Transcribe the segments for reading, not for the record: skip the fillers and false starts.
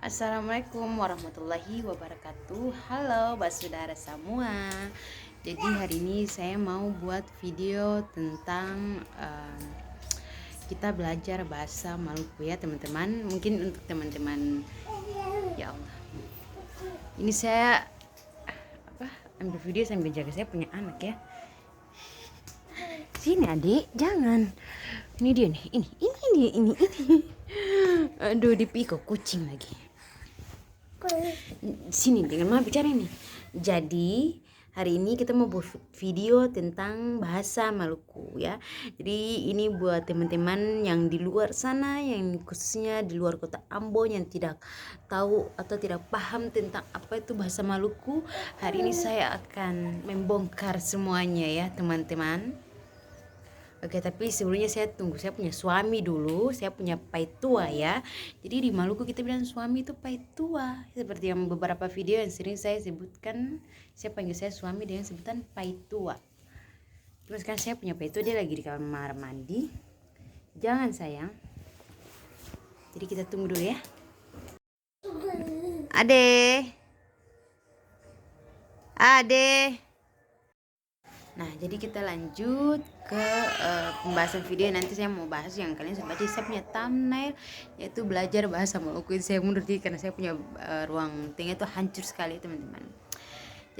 Assalamualaikum warahmatullahi wabarakatuh. Halo saudara semua. Jadi hari ini saya mau buat video tentang kita belajar bahasa Maluku ya teman-teman. Mungkin untuk teman-teman, ya Allah. Ini saya ambil video sambil jaga saya punya anak ya. Sini adik, jangan. Ini dia nih, ini. Aduh, dipikuk kucing lagi. Sini dengan mama bicara ini. Jadi hari ini kita mau buat video tentang bahasa Maluku ya. Jadi ini buat teman-teman yang di luar sana, yang khususnya di luar kota Ambon yang tidak tahu atau tidak paham tentang apa itu bahasa Maluku. Hari ini saya akan membongkar semuanya ya teman-teman. Oke, tapi sebelumnya saya tunggu saya punya suami dulu, saya punya paitua ya. Jadi di Maluku kita bilang suami itu paitua. Seperti yang beberapa video yang sering saya sebutkan, saya panggil saya suami dengan sebutan paitua. Terus kan saya punya paitua, dia lagi di kamar mandi. Jangan sayang. Jadi kita tunggu dulu ya. Ade. Nah, jadi kita lanjut ke pembahasan video. Nanti saya mau bahas yang kalian sudah baca. Saya punya thumbnail yaitu belajar bahasa Maluku. Saya mundur dikit karena saya punya ruang tengah itu hancur sekali teman-teman.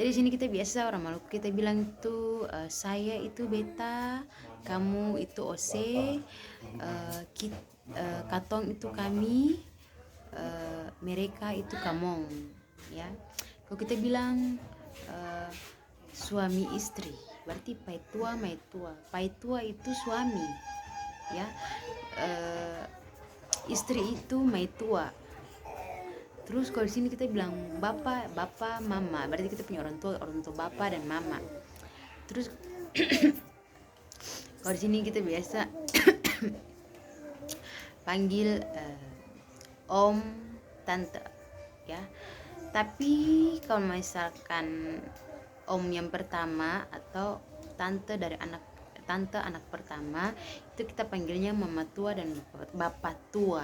Jadi sini kita biasa orang Maluku kita bilang itu saya itu beta, kamu itu ose, katong itu kami, mereka itu kamong ya. Kalau kita bilang suami istri berarti paitua maitua. Paitua itu suami ya, istri itu maitua. Terus kalau di sini kita bilang bapak mama, berarti kita punya orang tua bapak dan mama. Terus kalau di sini kita biasa panggil om, tante ya. Tapi kalau misalkan om yang pertama atau tante anak pertama itu kita panggilnya mama tua dan bapak tua.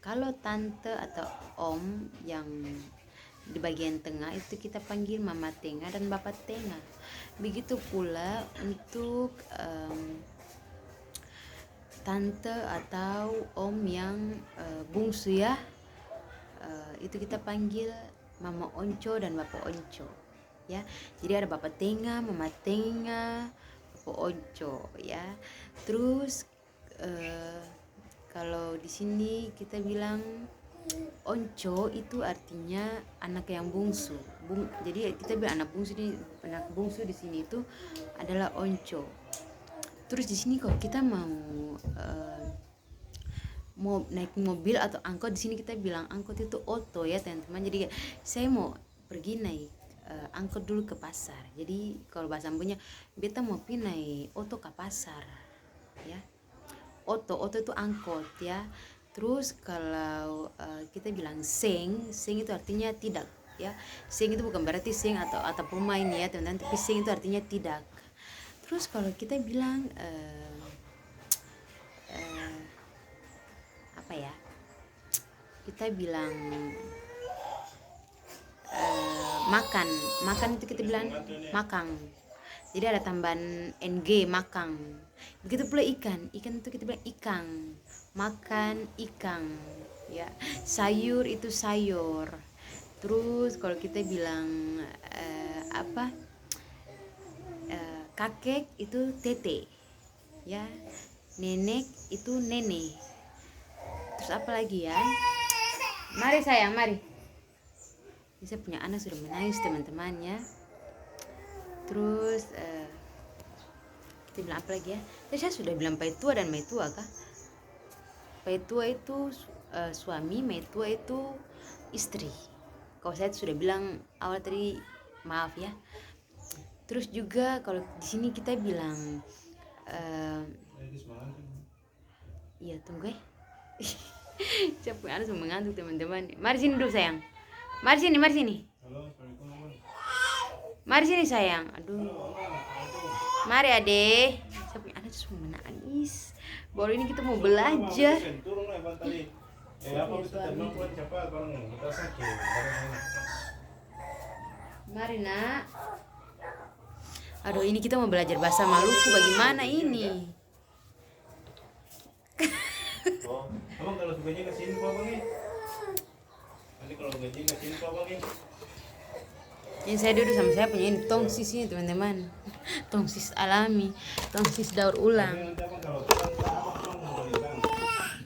Kalau tante atau om yang di bagian tengah itu kita panggil mama tengah dan bapak tengah. Begitu pula untuk tante atau om yang bungsu ya, itu kita panggil mama onco dan bapak onco ya. Jadi ada bapak tengah, mama tengah, bapak onco ya. Terus kalau di sini kita bilang onco itu artinya anak yang bungsu. Jadi kita bilang anak bungsu di sini itu adalah onco. Terus di sini kalau kita mau naik mobil atau angkot, di sini kita bilang angkot itu oto ya teman-teman. Jadi saya mau pergi naik angkot dulu ke pasar. Jadi kalau bahasa Ambonnya beta mau pergi naik oto ke pasar ya. Oto itu angkot ya. Terus kalau kita bilang seng itu artinya tidak ya. Seng itu bukan berarti seng atau pemain ya teman-teman, tapi seng itu artinya tidak. Terus kalau kita bilang apa ya, kita bilang makan itu kita bilang makang. Jadi ada tambahan ng, makang. Begitu pula ikan itu kita bilang ikang, makan ikang ya. Sayur itu sayur. Terus kalau kita bilang kakek itu tete ya, nenek itu nenek. Terus apa lagi ya, mari sayang mari. Saya punya anak sudah menangis teman-teman ya. Terus kita bilang apa lagi ya? Tadi saya sudah bilang paitua dan maitua kah? Paitua itu suami, maitua itu istri. Kalau saya sudah bilang awal tadi, maaf ya. Terus juga kalau di sini kita bilang iya tunggu ya. Saya punya anak sudah mengantuk teman-teman. Mari sini dulu sayang. Mari sini. Mari sini sayang. Aduh. Mari adek. Saya punya anak semua menangis. Baru ini kita mau belajar. Apa kita teman pun cepat bang, kita sakit. Mari nak. Aduh, ini kita mau belajar bahasa Maluku, bagaimana ini? Oh, abang kalau gaji ke sini pak bang nih. Nanti kalau gaji ke sini pak bang nih. Ini saya duduk sama saya punya ini tongsis ini teman-teman. Tongsis alami, tongsis daur ulang. Nanti abang kalau abang mau berikan,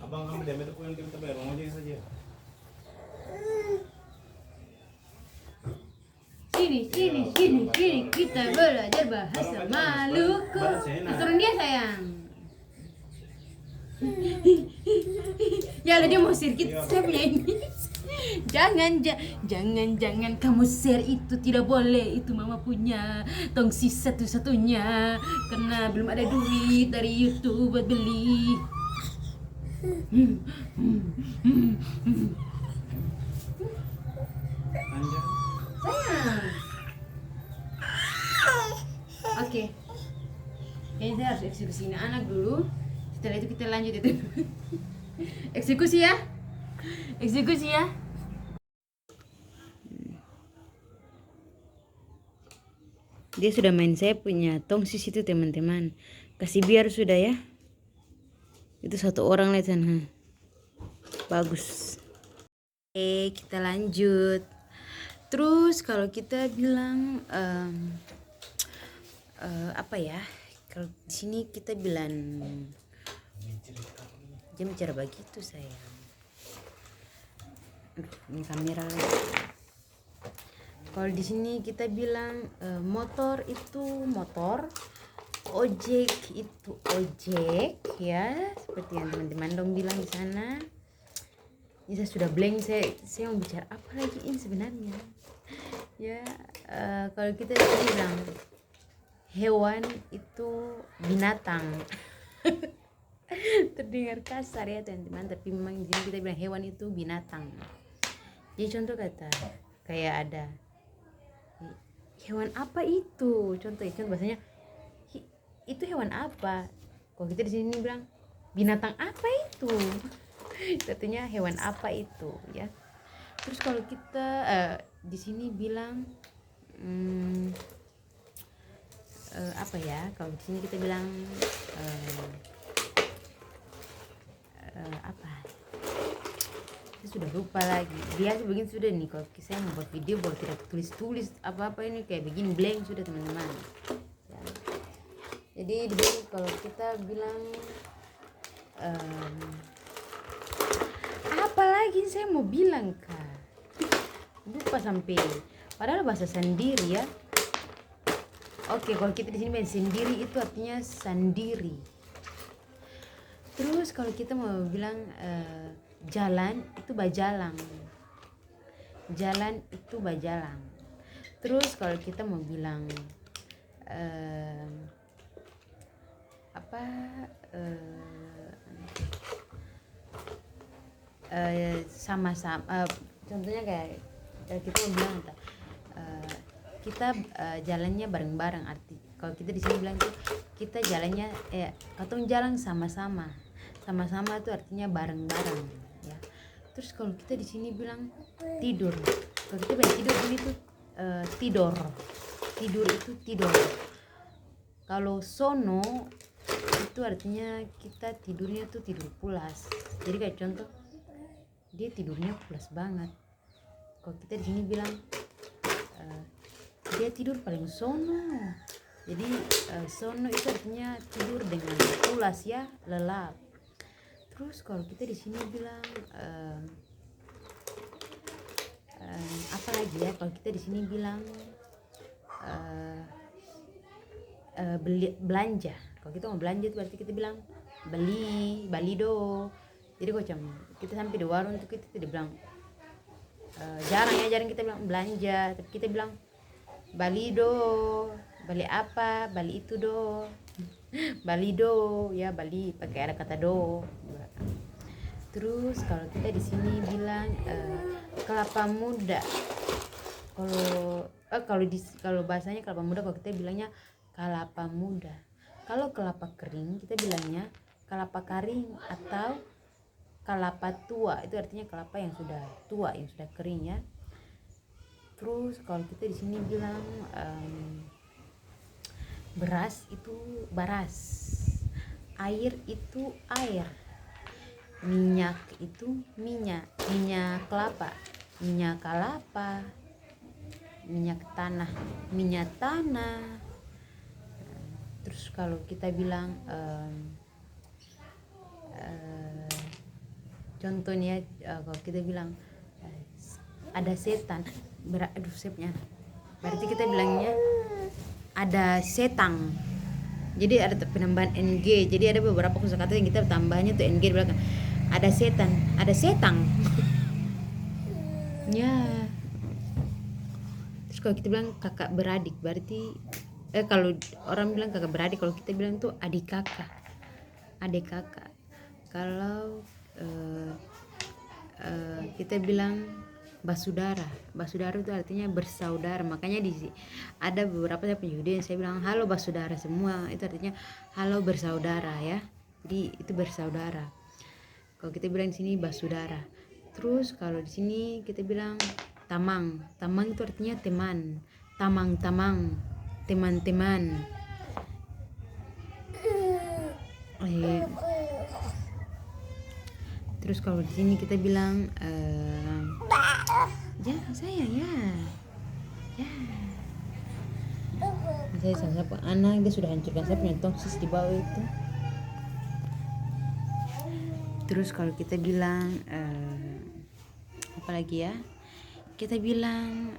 abang ambil demi itu punya kita bayar bang ojek saja. Sini, kita belajar bahasa Maluku. Turun dia sayang. Ya, dia mau share kita, saya punya ini. Jangan kamu share itu, tidak boleh. Itu mama punya tongsis satu-satunya karena belum ada duit dari YouTube buat beli. Sayang. Oke. Kayaknya saya harus eksekusi ini anak dulu. Setelah itu kita lanjut itu. Eksekusi ya. Eksekusi ya. Dia sudah main saya punya tongsis itu teman-teman. Kasih biar sudah ya. Itu satu orang lihat sana. Bagus. Oke, kita lanjut. Terus kalau kita bilang apa ya? Kalau di sini kita bilang jangan bicara begitu sayang. Ini kamera lagi. Kalau di sini kita bilang motor itu motor, ojek itu ojek ya, seperti yang teman-teman dong bilang di sana. Ini saya sudah blank, saya mau bicara apa lagi ini sebenarnya. Ya, kalau kita bilang hewan itu binatang. Terdengar kasar ya teman-teman, tapi memang di sini kita bilang hewan itu binatang. Jadi contoh kata kayak ada hewan apa itu, contoh bahasanya itu hewan apa. Kalau kita di sini bilang binatang apa itu, artinya hewan apa itu ya. Terus kalau kita di sini bilang apa ya, kalau di sini kita bilang apa, saya sudah lupa lagi. Biasa begini sudah nih, kalau saya mau buat video buat tidak tulis apa ini kayak begini blank sudah teman-teman ya. Jadi di sini kalau kita bilang apa lagi saya mau bilang kak, lupa sampai, padahal bahasa sendiri ya. Oke, kalau kita di sini bilang sendiri itu artinya sendiri. Terus kalau kita mau bilang jalan itu bajalang. Jalan itu bajalang. Terus kalau kita mau bilang sama-sama, contohnya kayak kita mau bilang kita jalannya bareng-bareng. Arti kalau kita di sini bilang tuh kita jalannya katong jalan sama-sama itu artinya bareng-bareng ya. Terus kalau kita di sini bilang tidur, kalau kita bilang tidur ini tuh tidur itu tidur. Kalau sono itu artinya kita tidurnya tuh tidur pulas. Jadi kayak contoh dia tidurnya pulas banget. Kalau kita di sini bilang dia tidur paling sono. Jadi sono itu artinya tidur dengan pulas ya, lelap. Terus kalau kita di sini bilang apa lagi ya? Kalau kita di sini bilang belanja. Kalau kita mau belanja itu berarti kita bilang balido. Jadi macam kita sampai di warung itu kita tidak bilang jarang kita bilang belanja, tapi kita bilang balido. Bali apa? Bali itu do. Balido ya, Bali pakai ada kata do. Terus kalau kita di sini bilang kelapa muda. Kalau bahasanya kelapa muda, kalau kita bilangnya kelapa muda. Kalau kelapa kering kita bilangnya kelapa kering atau kelapa tua, itu artinya kelapa yang sudah tua, yang sudah kering ya. Terus kalau kita di sini bilang beras itu baras, air itu air, minyak itu minyak kelapa, minyak kelapa, minyak tanah, minyak tanah. Terus kalau kita bilang contohnya kalau kita bilang ada setan, aduh sepnya, berarti kita bilangnya ada setang. Jadi ada penambahan ng, jadi ada beberapa kosakata yang kita tambahnya tuh ng di belakang. Ada setan, ada setang. Ya. Terus kalau kita bilang kakak beradik, berarti kalau orang bilang kakak beradik, kalau kita bilang tuh adik kakak, adik kakak. Kalau kita bilang basudara, basudara itu artinya bersaudara. Makanya ada beberapa saya punya video yang saya bilang halo basudara semua, itu artinya halo bersaudara ya. Jadi itu bersaudara. Kalau kita bilang di sini basudara. Terus kalau di sini kita bilang tamang, tamang itu artinya teman, tamang-tamang, teman-teman. Terus kalau di sini kita bilang ya sayang ya. Saya sapu anak, dia sudah hancurkan saya punya toksis di bawah itu. Terus kalau kita bilang apa lagi ya, kita bilang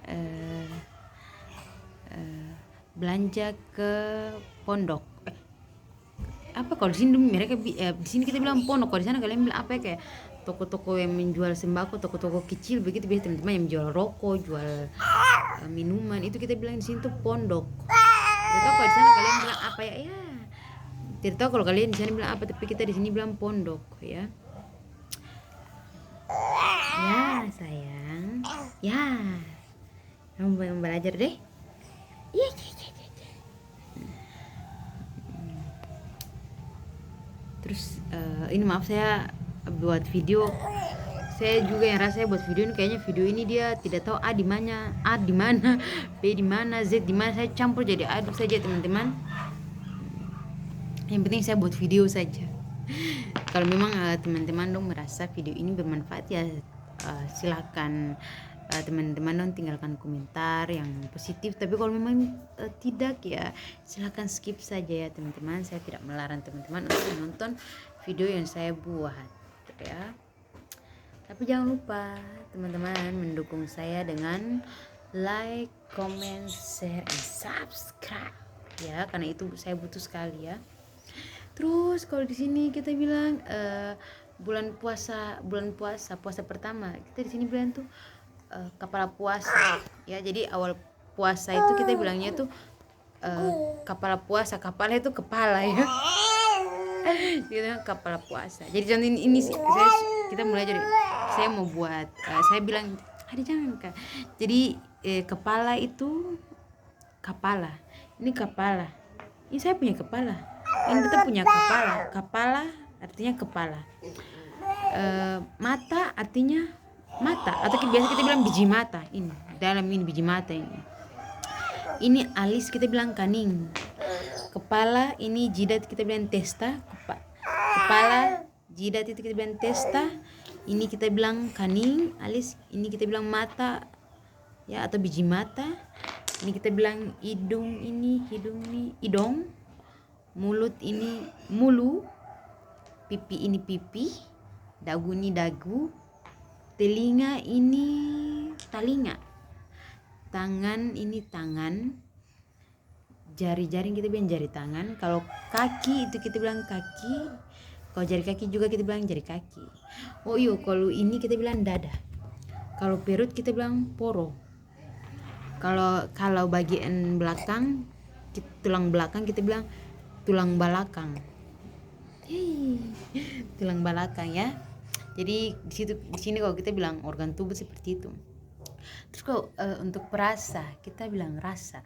belanja ke pondok. Apa kalau di sini mereka di sini kita bilang pondok, kalau di sana kalian bilang apa ya, kayak toko-toko yang menjual sembako, toko-toko kecil begitu, biasa teman-teman yang menjual rokok, jual minuman, itu kita bilang di sini tuh pondok. Tidak tahu kalau di sana kalian bilang apa ya, tidak tahu kalau kalian di sana bilang apa, tapi kita di sini bilang pondok ya. Ya sayang, ya kamu belajar deh. Iya. Terus ini maaf saya buat video, saya juga yang rasa saya buat video ini kayaknya video ini dia tidak tahu A di mana, B di mana, Z di mana, saya campur jadi aduk saja teman-teman. Yang penting saya buat video saja. Kalau memang teman-teman dong merasa video ini bermanfaat ya silakan teman-teman dong tinggalkan komentar yang positif, tapi kalau memang tidak ya silakan skip saja ya teman-teman. Saya tidak melarang teman-teman untuk menonton video yang saya buat ya, tapi jangan lupa teman-teman mendukung saya dengan like, comment, share, and subscribe ya, karena itu saya butuh sekali ya. Terus kalau di sini kita bilang bulan puasa pertama, kita di sini bilang tuh kepala puasa ya. Jadi awal puasa itu kita bilangnya tuh kepala puasa, kepala itu kepala ya. Kita kepala puasa. Jadi contoh ini sih kita mulai jadi saya mau buat saya bilang ada jangan Kak. Jadi kepala itu kepala. Ini kepala. Ini saya punya kepala. Ini kita punya kepala. Kepala artinya kepala. Mata artinya mata, atau biasa kita bilang biji mata. Ini dalam ini biji mata ini. Ini alis kita bilang kaning. Kepala ini jidat kita bilang testa. Kepala jidat itu kita bilang testa. Ini kita bilang kaning, alis. Ini kita bilang mata ya, atau biji mata. Ini kita bilang hidung, ini hidung, ini hidung. Mulut ini mulu. Pipi ini pipi. Dagu ini dagu. Telinga ini talinga. Tangan ini tangan. Jari-jari kita bilang jari tangan. Kalau kaki itu kita bilang kaki. Kalau jari kaki juga kita bilang jari kaki. Oh iya, kalau ini kita bilang dada. Kalau perut kita bilang poro. Kalau bagian belakang, tulang belakang kita bilang tulang balakang. Tulang balakang ya. Jadi di sini kalau kita bilang organ tubuh seperti itu. Terus kalau untuk perasa kita bilang rasa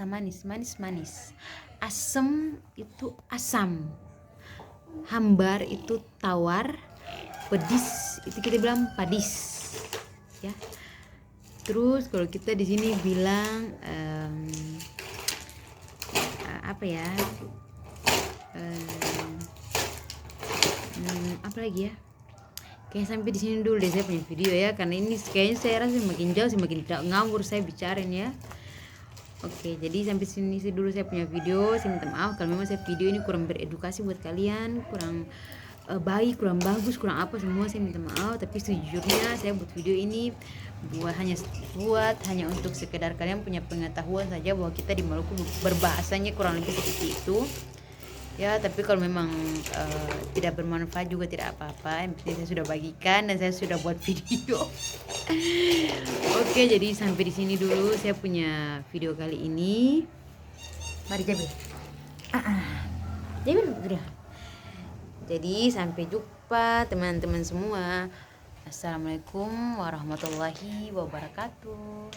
manis. Asam itu asam. hambar itu tawar, pedis itu kita bilang padis ya. Terus kalau kita di sini bilang apa ya, apa lagi ya. Kayak sampai di sini dulu deh saya punya video ya, karena ini kayaknya saya rasa semakin jauh semakin tidak ngawur saya bicarain ya. Oke, jadi sampai sini sih dulu saya punya video. Saya minta maaf kalau memang saya video ini kurang beredukasi buat kalian, kurang baik, kurang bagus, kurang apa semua, saya minta maaf. Tapi sejujurnya saya buat video ini hanya untuk sekedar kalian punya pengetahuan saja bahwa kita di Maluku berbahasanya kurang lebih seperti itu. Ya, tapi kalau memang tidak bermanfaat juga tidak apa-apa. Yang penting saya sudah bagikan dan saya sudah buat video. Oke, jadi sampai di sini dulu saya punya video kali ini. Mari Jabil. Jabil udah. Jadi sampai jumpa teman-teman semua. Assalamualaikum warahmatullahi wabarakatuh.